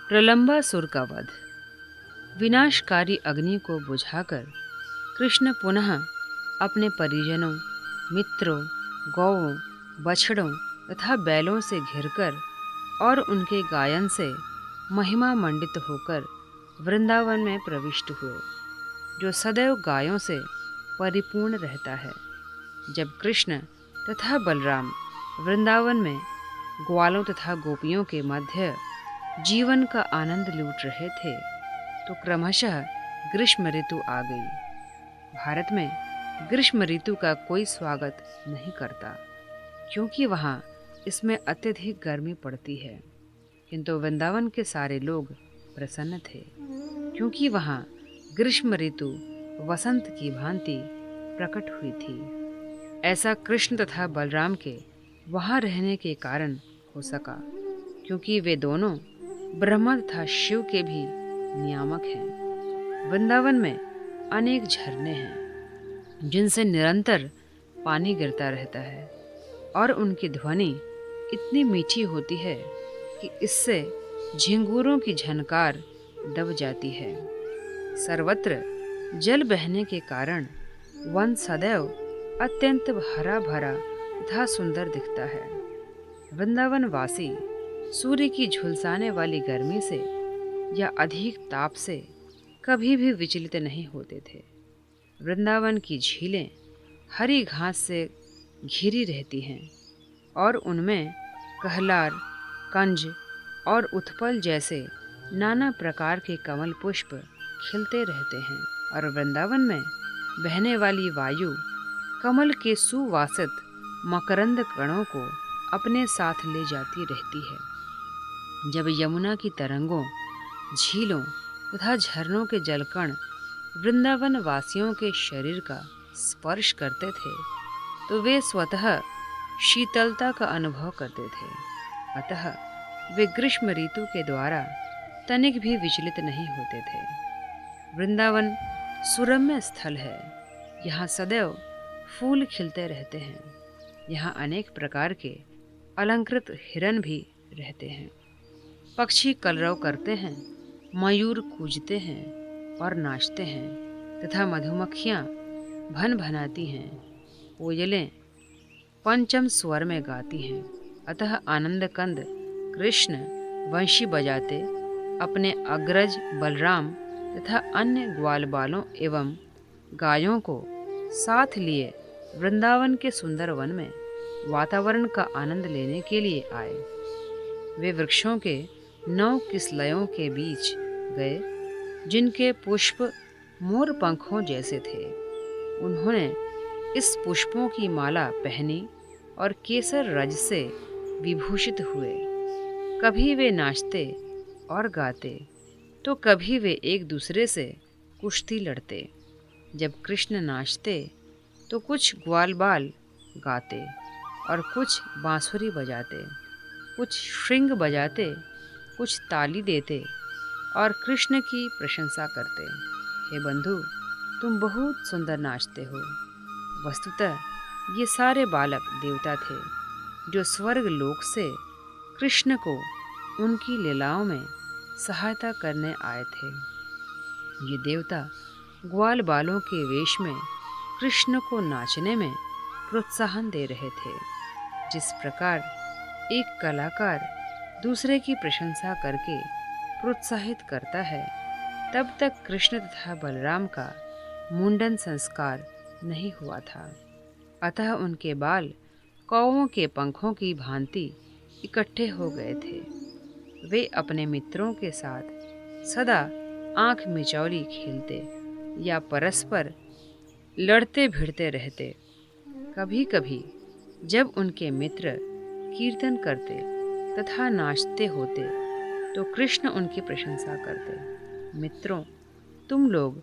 प्रलंबासुर का वध। विनाशकारी अग्नि को बुझाकर कृष्ण पुनः अपने परिजनों, मित्रों, गौओं, बछड़ों तथा बैलों से घिरकर और उनके गायन से महिमा मंडित होकर वृंदावन में प्रविष्ट हुए, जो सदैव गायों से परिपूर्ण रहता है। जब कृष्ण तथा बलराम वृंदावन में ग्वालों तथा गोपियों के मध्य जीवन का आनंद लूट रहे थे, तो क्रमशः ग्रीष्म ऋतु आ गई। भारत में ग्रीष्म ऋतु का कोई स्वागत नहीं करता, क्योंकि वहाँ इसमें अत्यधिक गर्मी पड़ती है। किंतु वृंदावन के सारे लोग प्रसन्न थे, क्योंकि वहाँ ग्रीष्म ऋतु वसंत की भांति प्रकट हुई थी। ऐसा कृष्ण तथा बलराम के वहाँ रहने के कारण हो सका, क्योंकि वे दोनों ब्रह्मा तथा शिव के भी नियामक हैं। वृंदावन में अनेक झरने हैं, जिनसे निरंतर पानी गिरता रहता है और उनकी ध्वनि इतनी मीठी होती है कि इससे झिंगूरों की झनकार दब जाती है। सर्वत्र जल बहने के कारण वन सदैव अत्यंत हरा भरा तथा सुंदर दिखता है। वृंदावन वासी सूर्य की झुलसाने वाली गर्मी से या अधिक ताप से कभी भी विचलित नहीं होते थे। वृंदावन की झीलें हरी घास से घिरी रहती हैं और उनमें कहलार, कंज और उत्पल जैसे नाना प्रकार के कमल पुष्प खिलते रहते हैं, और वृंदावन में बहने वाली वायु कमल के सुवासित मकरंद कणों को अपने साथ ले जाती रहती है। जब यमुना की तरंगों, झीलों तथा झरनों के जलकण वृंदावन वासियों के शरीर का स्पर्श करते थे, तो वे स्वतः शीतलता का अनुभव करते थे। अतः वे ग्रीष्म ऋतु के द्वारा तनिक भी विचलित नहीं होते थे। वृंदावन सुरम्य स्थल है। यहाँ सदैव फूल खिलते रहते हैं। यहाँ अनेक प्रकार के अलंकृत हिरन भी रहते हैं। पक्षी कलरव करते हैं, मयूर कूजते हैं और नाचते हैं तथा मधुमक्खियाँ भन भनाती हैं। कोयलें पंचम स्वर में गाती हैं। अतः आनंद कंद कृष्ण वंशी बजाते अपने अग्रज बलराम तथा अन्य ग्वालबालों एवं गायों को साथ लिए वृंदावन के सुंदर वन में वातावरण का आनंद लेने के लिए आए। वे वृक्षों के 9 किसलयों के बीच गए, जिनके पुष्प मोर पंखों जैसे थे। उन्होंने इस पुष्पों की माला पहनी और केसर रज से विभूषित हुए। कभी वे नाचते और गाते, तो कभी वे एक दूसरे से कुश्ती लड़ते। जब कृष्ण नाचते तो कुछ ग्वालबाल गाते और कुछ बांसुरी बजाते, कुछ श्रृंग बजाते, कुछ ताली देते और कृष्ण की प्रशंसा करते। हे बंधु, तुम बहुत सुंदर नाचते हो। वस्तुतः ये सारे बालक देवता थे, जो स्वर्ग लोक से कृष्ण को उनकी लीलाओं में सहायता करने आए थे। ये देवता ग्वाल बालों के वेश में कृष्ण को नाचने में प्रोत्साहन दे रहे थे। जिस प्रकार एक कलाकार दूसरे की प्रशंसा करके प्रोत्साहित करता है, तब तक कृष्ण तथा बलराम का मुंडन संस्कार नहीं हुआ था। अतः उनके बाल कौवों के पंखों की भांति इकट्ठे हो गए थे। वे अपने मित्रों के साथ सदा आंख मिचौली खेलते या परस्पर लड़ते भिड़ते रहते। कभी कभी जब उनके मित्र कीर्तन करते तथा नाचते होते, तो कृष्ण उनकी प्रशंसा करते। मित्रों, तुम लोग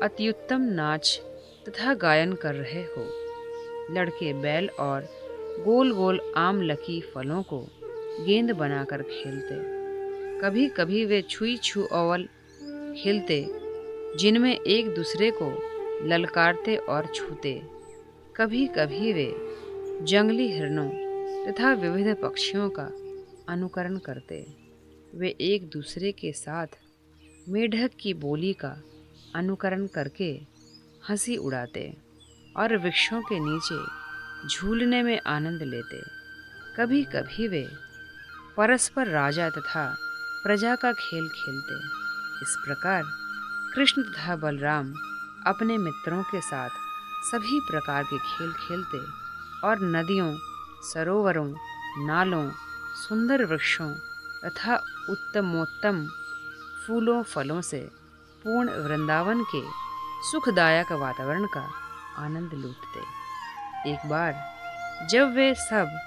अत्युत्तम नाच तथा गायन कर रहे हो। लड़के बैल और गोल गोल आमलकी फलों को गेंद बनाकर खेलते। कभी कभी वे छुई छुअवल खेलते, जिनमें एक दूसरे को ललकारते और छूते। कभी कभी वे जंगली हिरणों तथा विविध पक्षियों का अनुकरण करते। वे एक दूसरे के साथ मेढक की बोली का अनुकरण करके हंसी उड़ाते और वृक्षों के नीचे झूलने में आनंद लेते। कभी कभी वे परस्पर राजा तथा प्रजा का खेल खेलते। इस प्रकार कृष्ण तथा बलराम अपने मित्रों के साथ सभी प्रकार के खेल खेलते और नदियों, सरोवरों, नालों, सुंदर वृक्षों तथा उत्तमोत्तम फूलों फलों से पूर्ण वृंदावन के सुखदायक वातावरण का आनंद लूटते। एक बार जब वे सब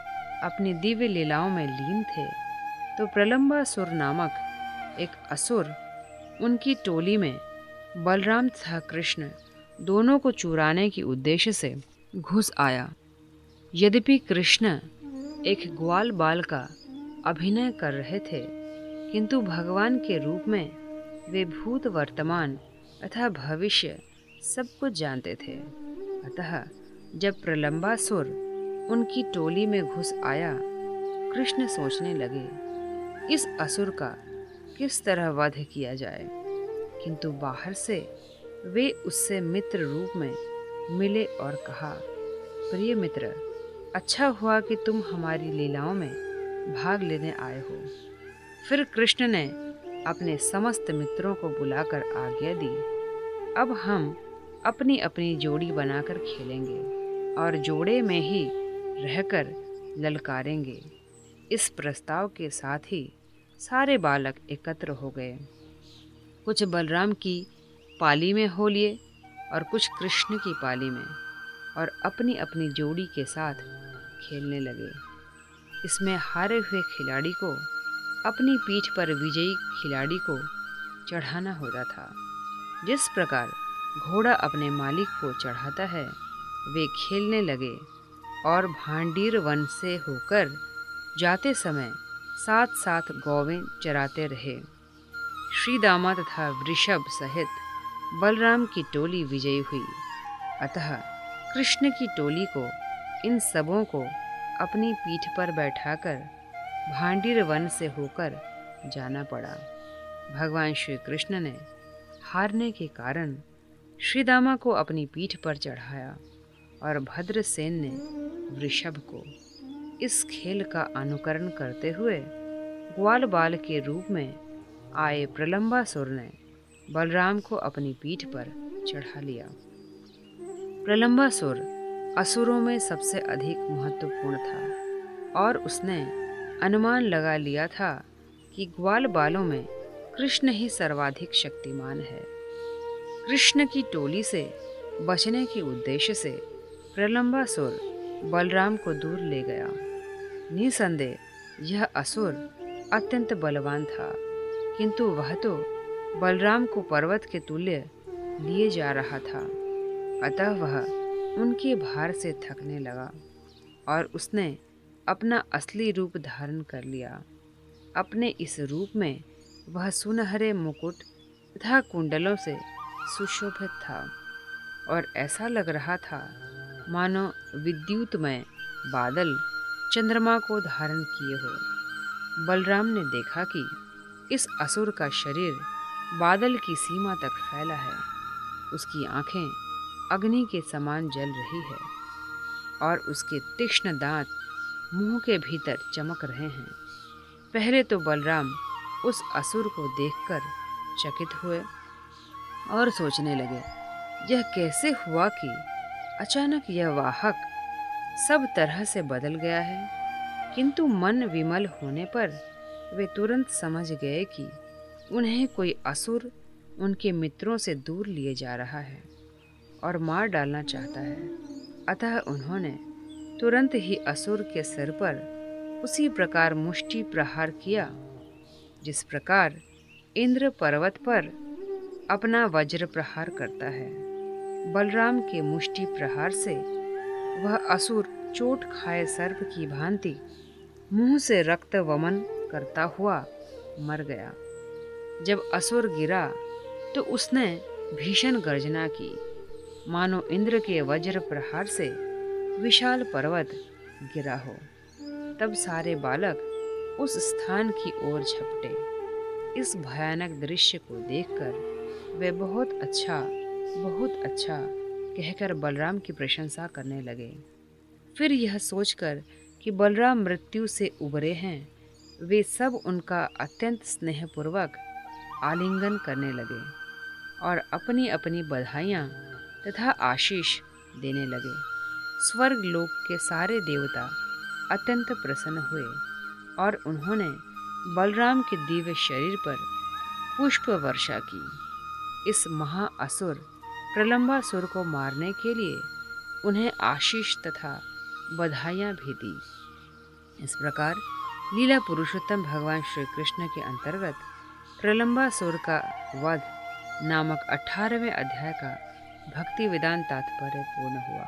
अपनी दिव्य लीलाओं में लीन थे, तो प्रलंबासुर नामक एक असुर उनकी टोली में बलराम तथा कृष्ण दोनों को चुराने के उद्देश्य से घुस आया। यद्यपि कृष्ण एक ग्वाल बाल का अभिनय कर रहे थे, किंतु भगवान के रूप में वे भूत, वर्तमान तथा भविष्य सब कुछ जानते थे। अतः जब प्रलंबासुर उनकी टोली में घुस आया, कृष्ण सोचने लगे इस असुर का किस तरह वध किया जाए, किंतु बाहर से वे उससे मित्र रूप में मिले और कहा, प्रिय मित्र, अच्छा हुआ कि तुम हमारी लीलाओं में भाग लेने आए हो। फिर कृष्ण ने अपने समस्त मित्रों को बुलाकर आज्ञा दी, अब हम अपनी अपनी जोड़ी बनाकर खेलेंगे और जोड़े में ही रहकर ललकारेंगे। इस प्रस्ताव के साथ ही सारे बालक एकत्र हो गए। कुछ बलराम की पाली में हो लिए और कुछ कृष्ण की पाली में, और अपनी अपनी जोड़ी के साथ खेलने लगे। इसमें हारे हुए खिलाड़ी को अपनी पीठ पर विजयी खिलाड़ी को चढ़ाना होता था। जिस प्रकार घोड़ा अपने मालिक को चढ़ाता है, वे खेलने लगे और भांडीर वन से होकर जाते समय साथ साथ गौवें चराते रहे। श्री दामा तथा वृषभ सहित बलराम की टोली विजयी हुई। अतः कृष्ण की टोली को इन सबों को अपनी पीठ पर बैठाकर भांडीर वन से होकर जाना पड़ा। भगवान श्री कृष्ण ने हारने के कारण श्री दामा को अपनी पीठ पर चढ़ाया और भद्रसेन ने वृषभ को। इस खेल का अनुकरण करते हुए ग्वाल बाल के रूप में आए प्रलंबासुर ने बलराम को अपनी पीठ पर चढ़ा लिया। प्रलंबासुर असुरों में सबसे अधिक महत्वपूर्ण था और उसने अनुमान लगा लिया था कि ग्वाल बालों में कृष्ण ही सर्वाधिक शक्तिमान है। कृष्ण की टोली से बचने के उद्देश्य से प्रलंबासुर बलराम को दूर ले गया। निसंदेह यह असुर अत्यंत बलवान था, किंतु वह तो बलराम को पर्वत के तुल्य लिए जा रहा था। अतः वह उनके भार से थकने लगा और उसने अपना असली रूप धारण कर लिया। अपने इस रूप में वह सुनहरे मुकुट तथा कुंडलों से सुशोभित था और ऐसा लग रहा था मानो विद्युतमय बादल चंद्रमा को धारण किए हो। बलराम ने देखा कि इस असुर का शरीर बादल की सीमा तक फैला है। उसकी आंखें अग्नि के समान जल रही है और उसके तीक्ष्ण दांत मुंह के भीतर चमक रहे हैं। पहले तो बलराम उस असुर को देखकर चकित हुए और सोचने लगे, यह कैसे हुआ कि अचानक यह वाहक सब तरह से बदल गया है। किंतु मन विमल होने पर वे तुरंत समझ गए कि उन्हें कोई असुर उनके मित्रों से दूर लिए जा रहा है और मार डालना चाहता है। अतः उन्होंने तुरंत ही असुर के सिर पर उसी प्रकार मुष्टि प्रहार किया जिस प्रकार इंद्र पर्वत पर अपना वज्र प्रहार करता है। बलराम के मुष्टि प्रहार से वह असुर चोट खाए सर्प की भांति मुंह से रक्त वमन करता हुआ मर गया। जब असुर गिरा तो उसने भीषण गर्जना की, मानो इंद्र के वज्र प्रहार से विशाल पर्वत गिरा हो। तब सारे बालक उस स्थान की ओर झपटे इस भयानक दृश्य को देखकर वे बहुत अच्छा कहकर बलराम की प्रशंसा करने लगे। फिर यह सोचकर कि बलराम मृत्यु से उबरे हैं, वे सब उनका अत्यंत स्नेहपूर्वक आलिंगन करने लगे और अपनी अपनी बधाइयाँ तथा आशीष देने लगे। स्वर्ग लोक के सारे देवता अत्यंत प्रसन्न हुए और उन्होंने बलराम के दिव्य शरीर पर पुष्प वर्षा की। इस महाअसुर प्रलंबासुर को मारने के लिए उन्हें आशीष तथा बधाइयाँ भी दी। इस प्रकार लीला पुरुषोत्तम भगवान श्री कृष्ण के अंतर्गत प्रलंबासुर का वध नामक 18वें अध्याय का भक्ति वेदांत तात्पर्य पूर्ण हुआ।